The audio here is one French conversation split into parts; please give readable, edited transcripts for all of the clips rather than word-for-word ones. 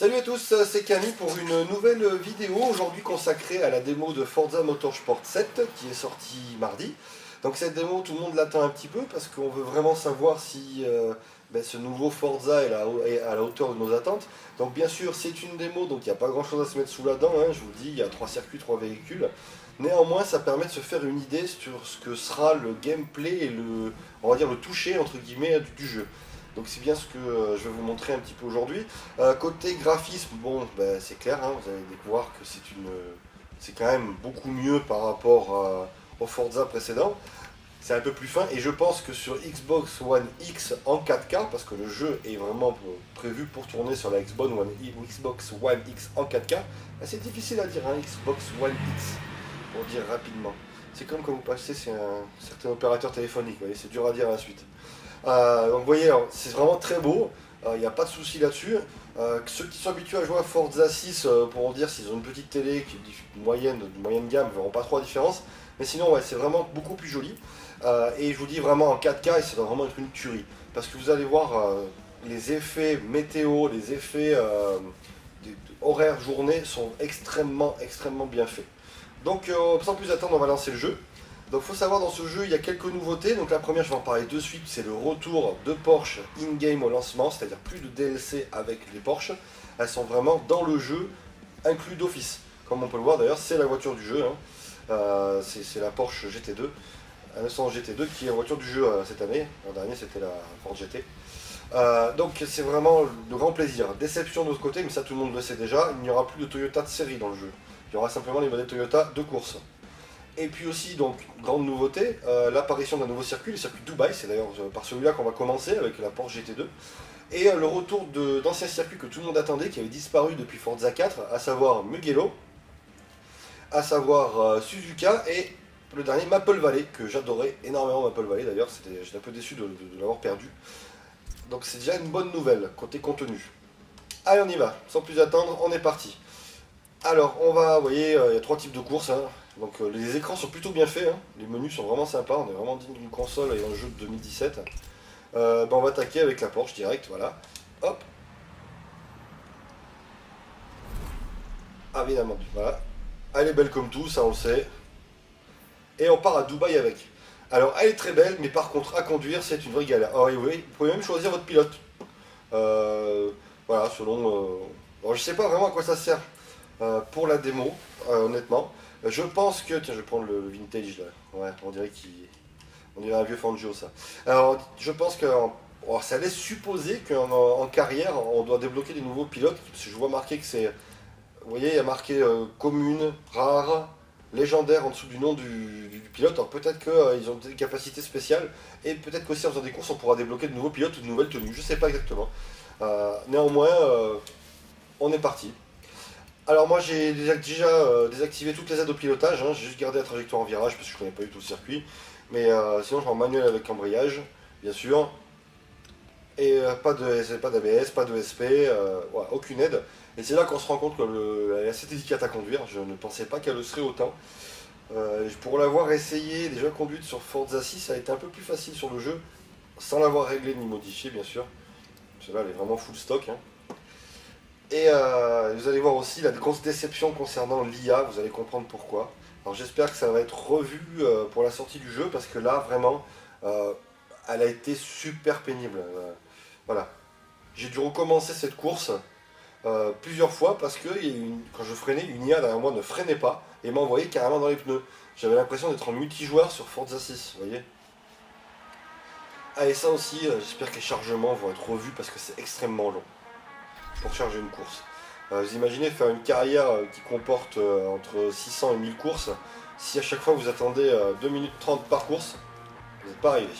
Salut à tous, c'est Camille pour une nouvelle vidéo aujourd'hui consacrée à la démo de Forza Motorsport 7 qui est sortie mardi. Donc cette démo, tout le monde l'attend un petit peu parce qu'on veut vraiment savoir si ce nouveau Forza est à la hauteur de nos attentes. Donc bien sûr c'est une démo, donc il n'y a pas grand chose à se mettre sous la dent, hein, je vous le dis, il y a 3 circuits, 3 véhicules. Néanmoins ça permet de se faire une idée sur ce que sera le gameplay et on va dire le toucher entre guillemets du jeu. Donc c'est bien ce que je vais vous montrer un petit peu aujourd'hui. Côté graphisme, bon, c'est clair, hein, vous allez découvrir que c'est quand même beaucoup mieux par rapport au Forza précédent. C'est un peu plus fin et je pense que sur Xbox One X en 4K, parce que le jeu est vraiment prévu pour tourner sur la Xbox One X en 4K, c'est difficile à dire, hein, Xbox One X, pour dire rapidement. C'est comme quand vous passez sur un certain opérateur téléphonique, vous voyez, c'est dur à dire à la suite. Donc vous voyez, c'est vraiment très beau, il n'y a pas de souci là-dessus. Ceux qui sont habitués à jouer à Forza 6 pourront dire s'ils ont une petite télé qui est de moyenne gamme, ils ne verront pas trop la différence. Mais sinon, ouais, c'est vraiment beaucoup plus joli. Et je vous dis vraiment en 4K, et ça doit vraiment être une tuerie. Parce que vous allez voir, les effets météo, les effets horaires journée sont extrêmement bien faits. Donc sans plus attendre, on va lancer le jeu. Donc il faut savoir, dans ce jeu il y a quelques nouveautés. Donc la première, je vais en parler de suite, c'est le retour de Porsche in-game au lancement, c'est-à-dire plus de DLC avec les Porsche. Elles sont vraiment dans le jeu, inclus d'office. Comme on peut le voir d'ailleurs, c'est la voiture du jeu, hein. C'est la Porsche GT2, la 911 GT2 qui est la voiture du jeu cette année. L'an dernier c'était la Ford GT. Donc c'est vraiment de grand plaisir. Déception de l'autre côté, mais ça tout le monde le sait déjà, il n'y aura plus de Toyota de série dans le jeu. Il y aura simplement les modèles Toyota de course. Et puis aussi, donc, grande nouveauté, l'apparition d'un nouveau circuit, le circuit Dubaï, c'est d'ailleurs par celui-là qu'on va commencer avec la Porsche GT2. Et le retour d'anciens circuits que tout le monde attendait, qui avaient disparu depuis Forza 4, à savoir Mugello, à savoir Suzuka et le dernier Maple Valley, que j'adorais énormément. Maple Valley d'ailleurs, j'étais un peu déçu de l'avoir perdu. Donc c'est déjà une bonne nouvelle, côté contenu. Allez, on y va, sans plus attendre, on est parti. Alors, vous voyez, il y a 3 types de courses, hein. Donc les écrans sont plutôt bien faits, hein. Les menus sont vraiment sympas, on est vraiment digne d'une console et un jeu de 2017. On va attaquer avec la Porsche direct, voilà. Hop. Ah, évidemment, voilà. Elle est belle comme tout, ça on le sait. Et on part à Dubaï avec. Alors elle est très belle, mais par contre à conduire c'est une vraie galère. Ah oui, oui, vous pouvez même choisir votre pilote. Voilà, selon... Alors, je sais pas vraiment à quoi ça sert pour la démo, honnêtement. Je pense que... Tiens, je vais prendre le vintage là. Ouais, on dirait un vieux Fangio ça. Alors, je pense que... ça laisse supposer qu'en carrière, on doit débloquer des nouveaux pilotes. Parce que je vois marqué que c'est... Vous voyez, il y a marqué commune, rare, légendaire en dessous du nom du pilote. Alors peut-être qu'ils ont des capacités spéciales. Et peut-être qu'aussi en faisant des courses, on pourra débloquer de nouveaux pilotes ou de nouvelles tenues. Je sais pas exactement. Néanmoins, on est parti. Alors moi j'ai déjà désactivé toutes les aides au pilotage, hein. J'ai juste gardé la trajectoire en virage parce que je connais pas du tout le circuit. Mais sinon je suis en manuel avec embrayage, bien sûr. Et pas d'ABS, pas de SP, voilà, aucune aide. Et c'est là qu'on se rend compte qu'elle est assez délicate à conduire, je ne pensais pas qu'elle le serait autant. Pour l'avoir essayé, déjà conduite sur Forza 6, ça a été un peu plus facile sur le jeu, sans l'avoir réglé ni modifié bien sûr. Celle-là elle est vraiment full stock, hein. Et vous allez voir aussi la grosse déception concernant l'IA, vous allez comprendre pourquoi. Alors j'espère que ça va être revu pour la sortie du jeu, parce que là, vraiment, elle a été super pénible. Voilà. J'ai dû recommencer cette course plusieurs fois, parce que quand je freinais, une IA derrière moi ne freinait pas, et m'envoyait carrément dans les pneus. J'avais l'impression d'être en multijoueur sur Forza 6, vous voyez. Ah, et ça aussi, j'espère que les chargements vont être revus, parce que c'est extrêmement long pour charger une course. Vous imaginez faire une carrière qui comporte entre 600 et 1000 courses, si à chaque fois vous attendez 2 minutes 30 par course, vous n'êtes pas arrivé.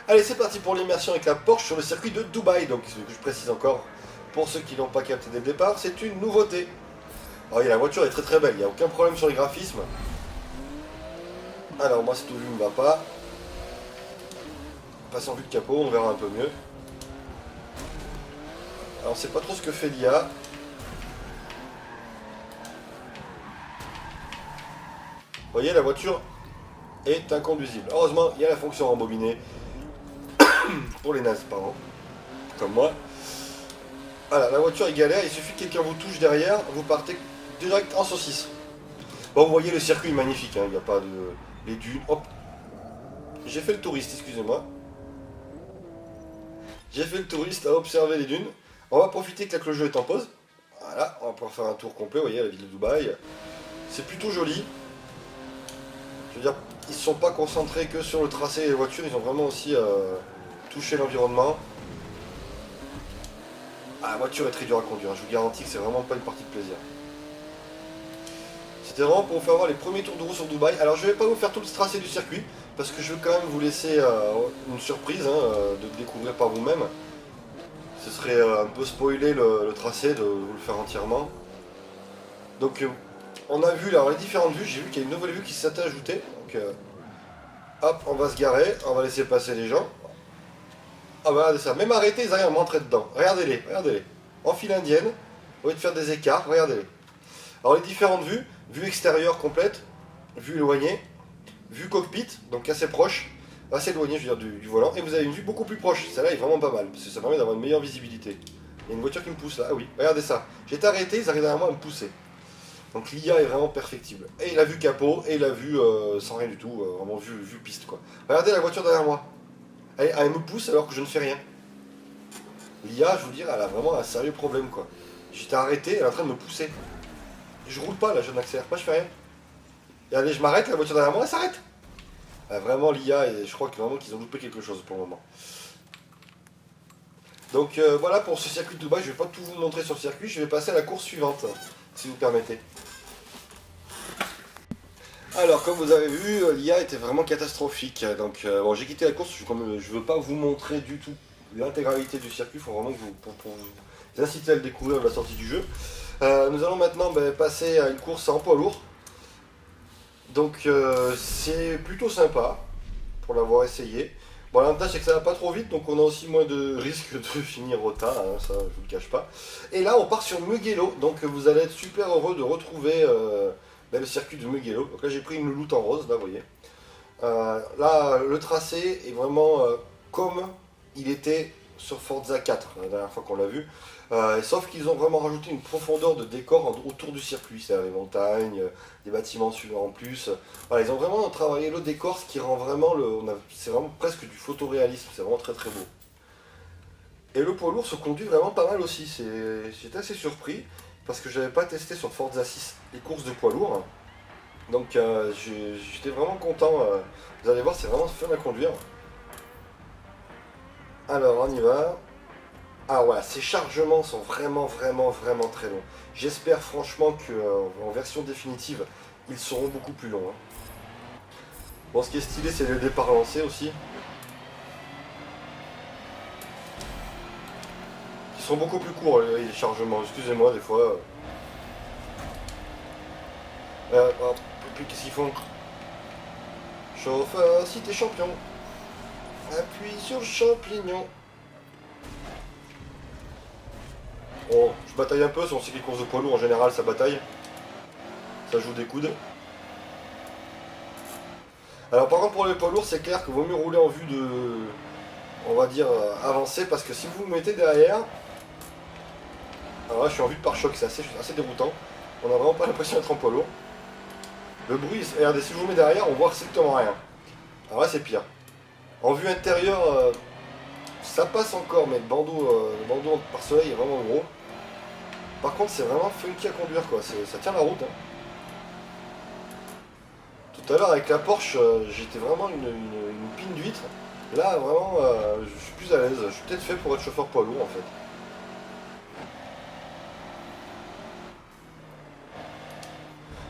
Allez, c'est parti pour l'immersion avec la Porsche sur le circuit de Dubaï. Donc, ce que je précise encore, pour ceux qui n'ont pas capté dès le départ, c'est une nouveauté. Alors, la voiture est très belle, il n'y a aucun problème sur les graphismes. Alors, moi, cette vue ne me va pas. Passer en vue de capot, on verra un peu mieux. Alors on sait pas trop ce que fait l'IA. Vous voyez, la voiture est inconduisible. Heureusement, il y a la fonction rembobiner pour les nazes, pardon, comme moi. Voilà, la voiture est galère, il suffit que quelqu'un vous touche derrière, vous partez direct en saucisse. Bon, vous voyez le circuit est magnifique, hein, il n'y a pas de... Les dunes, hop. J'ai fait le touriste, excusez-moi. J'ai fait le touriste à observer les dunes. On va profiter que le jeu est en pause. Voilà, on va pouvoir faire un tour complet, vous voyez, la ville de Dubaï. C'est plutôt joli. Je veux dire, ils ne sont pas concentrés que sur le tracé et les voitures, ils ont vraiment aussi touché l'environnement. Ah, la voiture est très dure à conduire, je vous garantis que c'est vraiment pas une partie de plaisir. C'était vraiment pour vous faire voir les premiers tours de roue sur Dubaï. Alors je vais pas vous faire tout le tracé du circuit, parce que je veux quand même vous laisser une surprise, de le découvrir par vous-même. Ce serait un peu spoiler le tracé, de vous le faire entièrement. Donc on a vu là, les différentes vues, j'ai vu qu'il y a une nouvelle vue qui s'est ajoutée. Donc hop, on va se garer, on va laisser passer les gens. Ah bah regardez ça, même arrêté, ils arrivent à m'entrer dedans. Regardez-les, regardez-les. En file indienne, au lieu de faire des écarts, regardez-les. Alors les différentes vues, vue extérieure complète, vue éloignée, vue cockpit, donc assez proche, assez éloignée je veux dire du volant, et vous avez une vue beaucoup plus proche. Celle-là est vraiment pas mal, parce que ça permet d'avoir une meilleure visibilité. Il y a une voiture qui me pousse là, ah oui, regardez ça. J'étais arrêté, ils arrivent derrière moi à me pousser. Donc l'IA est vraiment perfectible. Et la vue capot, et la vue sans rien du tout, vraiment vue piste quoi. Regardez la voiture derrière moi. Elle me pousse alors que je ne fais rien. L'IA, je vous dis, elle a vraiment un sérieux problème quoi. J'étais arrêté, elle est en train de me pousser. Je roule pas là, je n'accélère pas, je fais rien. Et allez, je m'arrête, la voiture derrière moi, elle s'arrête. Vraiment l'IA, et je crois que vraiment qu'ils ont loupé quelque chose pour le moment. Donc voilà pour ce circuit de Dubaï, je vais pas tout vous montrer sur le circuit, je vais passer à la course suivante, si vous permettez. Alors comme vous avez vu, l'IA était vraiment catastrophique. Donc bon, j'ai quitté la course, je veux pas vous montrer du tout l'intégralité du circuit, il faut vraiment que pour vous inciter à le découvrir à la sortie du jeu. Nous allons maintenant passer à une course en poids lourd. Donc c'est plutôt sympa pour l'avoir essayé. Bon, l'avantage c'est que ça va pas trop vite, donc on a aussi moins de risques de finir au tas, hein, ça je vous le cache pas. Et là on part sur Mugello, donc vous allez être super heureux de retrouver le circuit de Mugello. Donc là j'ai pris une louloute en rose, là vous voyez. Là le tracé est vraiment comme il était sur Forza 4, la dernière fois qu'on l'a vu. Sauf qu'ils ont vraiment rajouté une profondeur de décor autour du circuit, c'est-à-dire les montagnes, des bâtiments en plus. Voilà, ils ont vraiment travaillé le décor, ce qui rend vraiment c'est vraiment presque du photoréalisme, c'est vraiment très très beau. Et le poids lourd se conduit vraiment pas mal aussi, j'étais assez surpris, parce que j'avais pas testé sur Forza 6 les courses de poids lourd. Donc j'étais vraiment content, vous allez voir c'est vraiment fun à conduire. Alors on y va. Ah ouais, ces chargements sont vraiment très longs. J'espère franchement qu'en version définitive, ils seront beaucoup plus longs. Hein. Bon, ce qui est stylé, c'est le départ lancé aussi. Ils sont beaucoup plus courts les chargements, excusez-moi des fois. Puis qu'est-ce qu'ils font? Chauffeur, si t'es champion, appuie sur le champignon. Bon, je bataille un peu, si on sait que les courses de poids lourd en général ça bataille. Ça joue des coudes. Alors par contre pour les poids lourds c'est clair qu'il vaut mieux rouler en vue de, on va dire, avancée, parce que si vous vous mettez derrière, alors là je suis en vue de pare-choc, c'est assez déroutant. On n'a vraiment pas l'impression d'être en poids lourd. Le bruit, regardez, si je vous mets derrière on voit strictement rien. Alors là c'est pire. En vue intérieure, ça passe encore, mais le bandeau par soleil est vraiment gros. Par contre, c'est vraiment funky à conduire, quoi. Ça tient la route. Hein. Tout à l'heure, avec la Porsche, j'étais vraiment une pine d'huître. Là, vraiment, je suis plus à l'aise. Je suis peut-être fait pour être chauffeur poids lourd, en fait.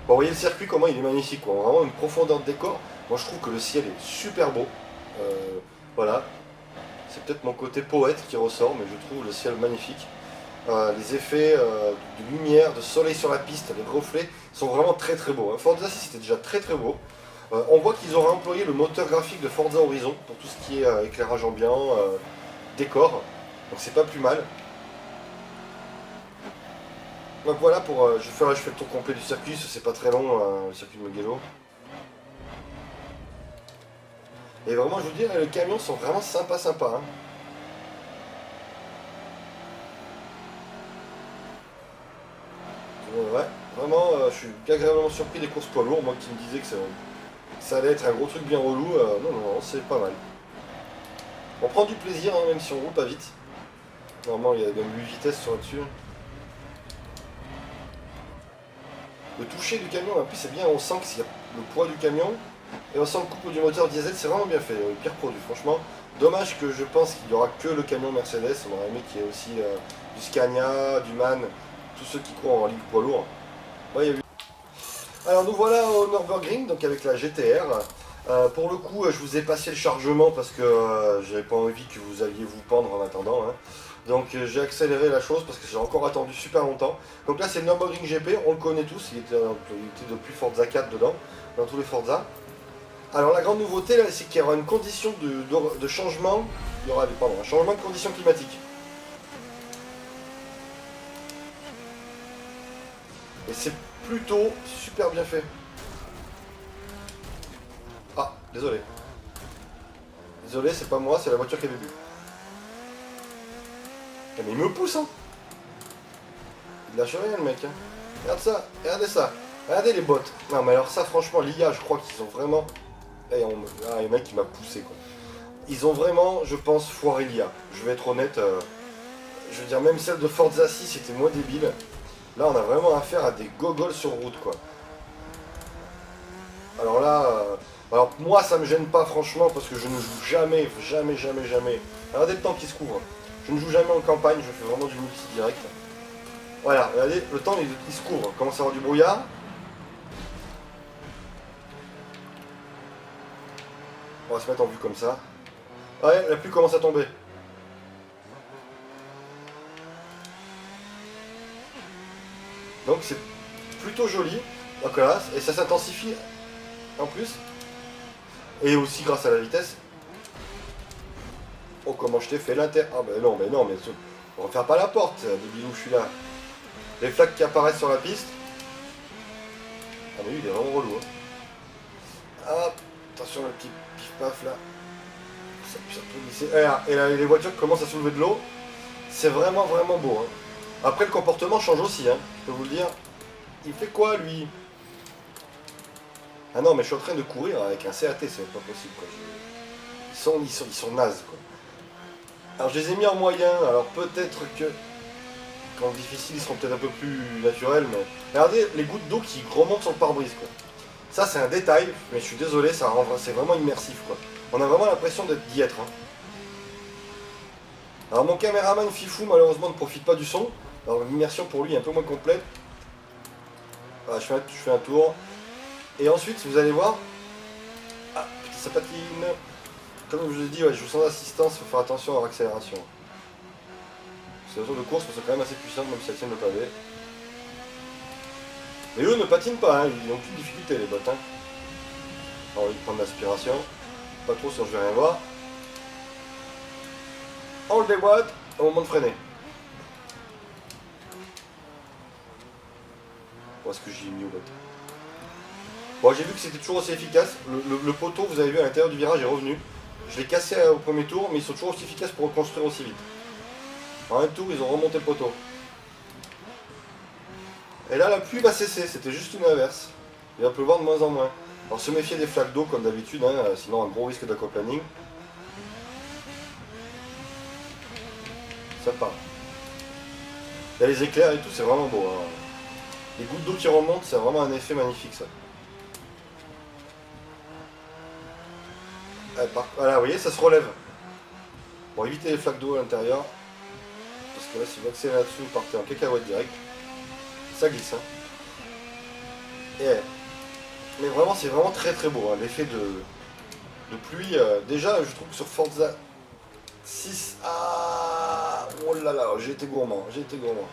Bon, vous voyez le circuit, comment il est magnifique, quoi. Vraiment une profondeur de décor. Moi, je trouve que le ciel est super beau. Voilà. C'est peut-être mon côté poète qui ressort, mais je trouve le ciel magnifique. Les effets de lumière, de soleil sur la piste, les reflets sont vraiment très très beaux. Hein. Forza 6 c'était déjà très très beau. On voit qu'ils ont réemployé le moteur graphique de Forza Horizon pour tout ce qui est éclairage ambiant, décor. Donc c'est pas plus mal. Donc voilà, je fais le tour complet du circuit, c'est pas très long, le circuit de Mugello. Et vraiment je vous dis, les camions sont vraiment sympas. Hein. Ouais, vraiment, je suis agréablement surpris des courses poids lourds. Moi qui me disais que ça allait être un gros truc bien relou, non, non, non, c'est pas mal. On prend du plaisir, hein, même si on roule pas vite. Normalement, il y a même 8 vitesses sur là-dessus. Le toucher du camion, en plus, c'est bien, on sent qu'il y a le poids du camion, et on sent le couple du moteur diesel, c'est vraiment bien fait, le pire produit, franchement. Dommage que je pense qu'il n'y aura que le camion Mercedes, on aurait aimé qu'il y ait aussi du Scania, du MAN, tous ceux qui courent en ligue poids lourd. Ouais, il y a eu. Alors nous voilà au Nürburgring, donc avec la GTR. Pour le coup, je vous ai passé le chargement parce que j'avais pas envie que vous alliez vous pendre en attendant, hein. Donc j'ai accéléré la chose parce que j'ai encore attendu super longtemps. Donc là c'est le Nürburgring GP, on le connaît tous, il était depuis Forza 4 dedans, dans tous les Forza. Alors la grande nouveauté là, c'est qu'il y aura une condition de changement, il y aura pardon, un changement de conditions climatiques. Et c'est plutôt super bien fait. Ah, désolé. Désolé, c'est pas moi, c'est la voiture qui avait bu. Mais il me pousse, hein. Il lâche rien, le mec, hein. Regarde ça, regardez ça. Regardez les bottes. Non, mais alors ça, franchement, l'IA, je crois qu'ils ont vraiment... Ah, le mec, il m'a poussé, quoi. Ils ont vraiment, je pense, foiré l'IA. Je vais être honnête. Je veux dire, même celle de Forza 6 c'était moins débile. Là, on a vraiment affaire à des gogoles sur route, quoi. Alors là... alors moi, ça me gêne pas, franchement, parce que je ne joue jamais, jamais, jamais, jamais. Regardez le temps qui se couvre. Je ne joue jamais en campagne, je fais vraiment du multi direct. Voilà, regardez, le temps il se couvre. Il commence à avoir du brouillard. On va se mettre en vue comme ça. Ouais, la pluie commence à tomber. Donc c'est plutôt joli. Donc voilà, et ça s'intensifie en plus. Et aussi grâce à la vitesse. Oh, comment je t'ai fait l'inter... Ah ben non, mais on referme pas la porte, débile où je suis là. Les flaques qui apparaissent sur la piste. Ah mais lui il est vraiment relou, hein. Hop, attention le petit pif-paf là. Ça peut glisser. Et là, les voitures commencent à soulever de l'eau. C'est vraiment vraiment beau, hein. Après le comportement change aussi, hein. Je peux vous le dire. Il fait quoi lui? Ah non mais je suis en train de courir avec un CAT, c'est pas possible quoi. Ils sont nazes quoi. Alors je les ai mis en moyen, alors peut-être que quand difficile ils seront peut-être un peu plus naturels, mais regardez les gouttes d'eau qui remontent sur le pare-brise quoi. Ça c'est un détail, mais je suis désolé, c'est vraiment immersif quoi. On a vraiment l'impression d'y être, hein. Alors mon caméraman Fifou malheureusement ne profite pas du son, alors l'immersion pour lui est un peu moins complète. Voilà, je fais un tour. Et ensuite vous allez voir. Ah putain ça patine. Comme je vous ai dit, ouais, je joue sans assistance, il faut faire attention à leur accélération. C'est une voiture de course, mais c'est quand même assez puissante, même si elles tiennent le pavé. Mais eux ne patinent pas, hein, ils n'ont plus de difficulté les bottes, hein. Alors, ils prennent l'aspiration. Pas trop sûr, je vais rien voir. On le déboîte au moment de freiner. Où est-ce que j'ai mis au bottes? Bon, j'ai vu que c'était toujours aussi efficace. Le poteau, vous avez vu, à l'intérieur du virage est revenu. Je l'ai cassé au premier tour, mais ils sont toujours aussi efficaces pour reconstruire aussi vite. En un tour, ils ont remonté le poteau. Et là, la pluie va cesser, c'était juste une averse. Il va pleuvoir de moins en moins. Alors, se méfier des flaques d'eau comme d'habitude, hein, sinon un gros risque d'aquaplaning. Ça part. Il y a les éclairs et tout, c'est vraiment beau, hein. Les gouttes d'eau qui remontent, c'est vraiment un effet magnifique ça. Voilà, vous voyez, ça se relève. Bon, évitez les flaques d'eau à l'intérieur. Parce que là, si vous accélérez là-dessus, vous partez en cacahuète direct. Ça glisse, hein. Mais vraiment, c'est vraiment très très beau, hein. L'effet de pluie. Déjà, je trouve que sur Forza 6... Ah, oh là là, j'ai été gourmand, j'ai été gourmand.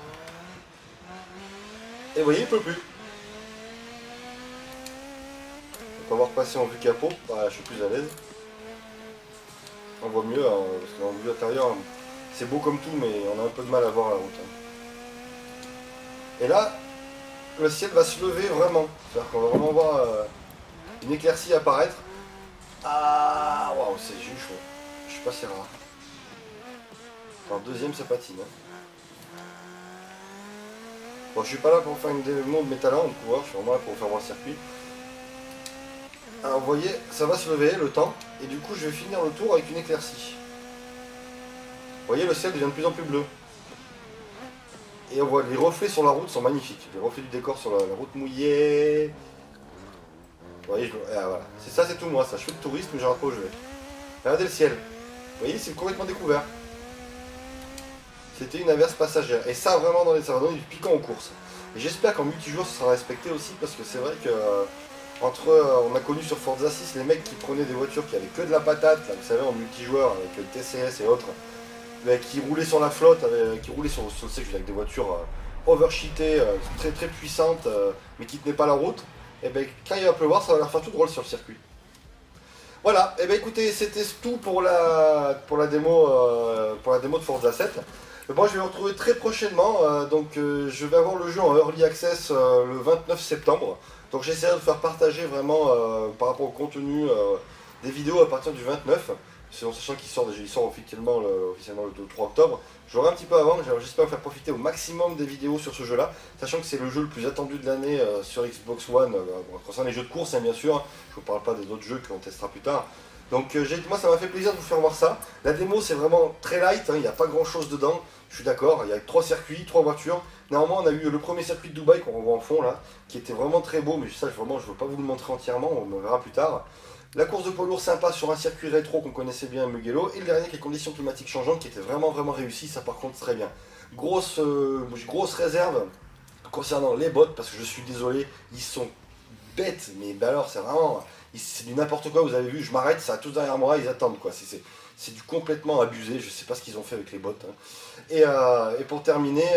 Et vous voyez, il pleut plus. On va voir passer en vue capot. Voilà, je suis plus à l'aise. On voit mieux, hein, parce qu'en vue intérieure, c'est beau comme tout, mais on a un peu de mal à voir la route, hein. Et là, le ciel va se lever vraiment. C'est-à-dire qu'on va vraiment voir une éclaircie apparaître. Ah, waouh, j'ai eu chaud. Je sais pas si c'est rare. En deuxième, ça patine, hein. Bon, je suis pas là pour faire une démo de mes talents de coureur, je suis vraiment là pour faire voir le circuit. Alors vous voyez, ça va se lever le temps, et du coup je vais finir le tour avec une éclaircie. Vous voyez, le ciel devient de plus en plus bleu. Et on voit les reflets sur la route sont magnifiques. Les reflets du décor sur la route mouillée. Vous voyez, voilà. C'est ça, c'est tout moi, ça. Je fais le tourisme, mais je rate pas où je vais. Regardez le ciel. Vous voyez, c'est complètement découvert. C'était une averse passagère. Et ça, vraiment, ça va donner du piquant aux courses. Et j'espère qu'en multijoueur, ça sera respecté aussi, parce que c'est vrai que on a connu sur Forza 6 les mecs qui prenaient des voitures qui avaient que de la patate, là, vous savez, en multijoueur, avec le TCS et autres, mais qui roulaient sur la flotte, qui roulaient sur le siège avec des voitures overcheatées, très très puissantes, mais qui tenaient pas la route. Et ben quand il va pleuvoir, ça va leur faire tout drôle sur le circuit. Voilà, et ben écoutez, c'était tout pour la démo de Forza 7. Moi je vais vous retrouver très prochainement, je vais avoir le jeu en Early Access le 29 septembre. Donc j'essaierai de faire partager vraiment par rapport au contenu des vidéos à partir du 29. Sachant qu'il sort officiellement le 3 octobre. J'aurai un petit peu avant, j'espère vous faire profiter au maximum des vidéos sur ce jeu-là, sachant que c'est le jeu le plus attendu de l'année sur Xbox One, concernant les jeux de course bien sûr, je vous parle pas des autres jeux qu'on testera plus tard. Donc moi ça m'a fait plaisir de vous faire voir ça. La démo c'est vraiment très light, il n'y a pas grand chose dedans, je suis d'accord, il y a 3 circuits, 3 voitures. Néanmoins on a eu le premier circuit de Dubaï qu'on revoit en fond là, qui était vraiment très beau, mais ça vraiment je ne veux pas vous le montrer entièrement, on le verra plus tard. La course de poids lourd sympa sur un circuit rétro qu'on connaissait bien à Mugello, et le dernier avec les conditions climatiques changeantes qui était vraiment réussi, ça par contre très bien. Grosse réserve concernant les bots, parce que je suis désolé, ils sont bêtes, mais alors c'est vraiment, c'est du n'importe quoi, vous avez vu, je m'arrête, ça a tous derrière moi, ils attendent quoi, c'est du complètement abusé, je sais pas ce qu'ils ont fait avec les bots. Hein. Et pour terminer,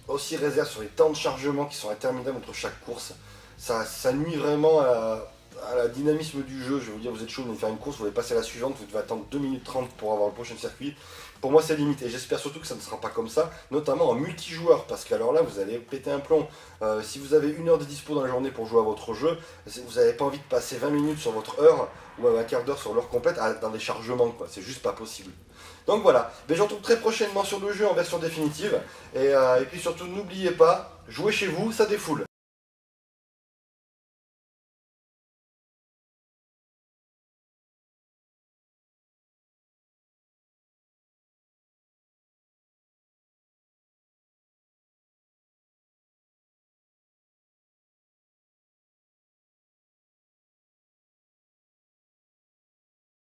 aussi réserve sur les temps de chargement qui sont interminables entre chaque course, ça nuit vraiment à la dynamisme du jeu. Je vais vous dire, vous êtes chaud, vous allez faire une course, vous allez passer à la suivante, vous devez attendre 2 minutes 30 pour avoir le prochain circuit. Pour moi, c'est limité. J'espère surtout que ça ne sera pas comme ça, notamment en multijoueur, parce qu'alors là, vous allez péter un plomb. Si vous avez 1 heure de dispo dans la journée pour jouer à votre jeu, vous n'avez pas envie de passer 20 minutes sur votre heure, ou un quart d'heure sur l'heure complète, dans des chargements, quoi. C'est juste pas possible. Donc voilà, mais je retrouve très prochainement sur le jeu en version définitive. Et puis surtout, n'oubliez pas, jouez chez vous, ça défoule.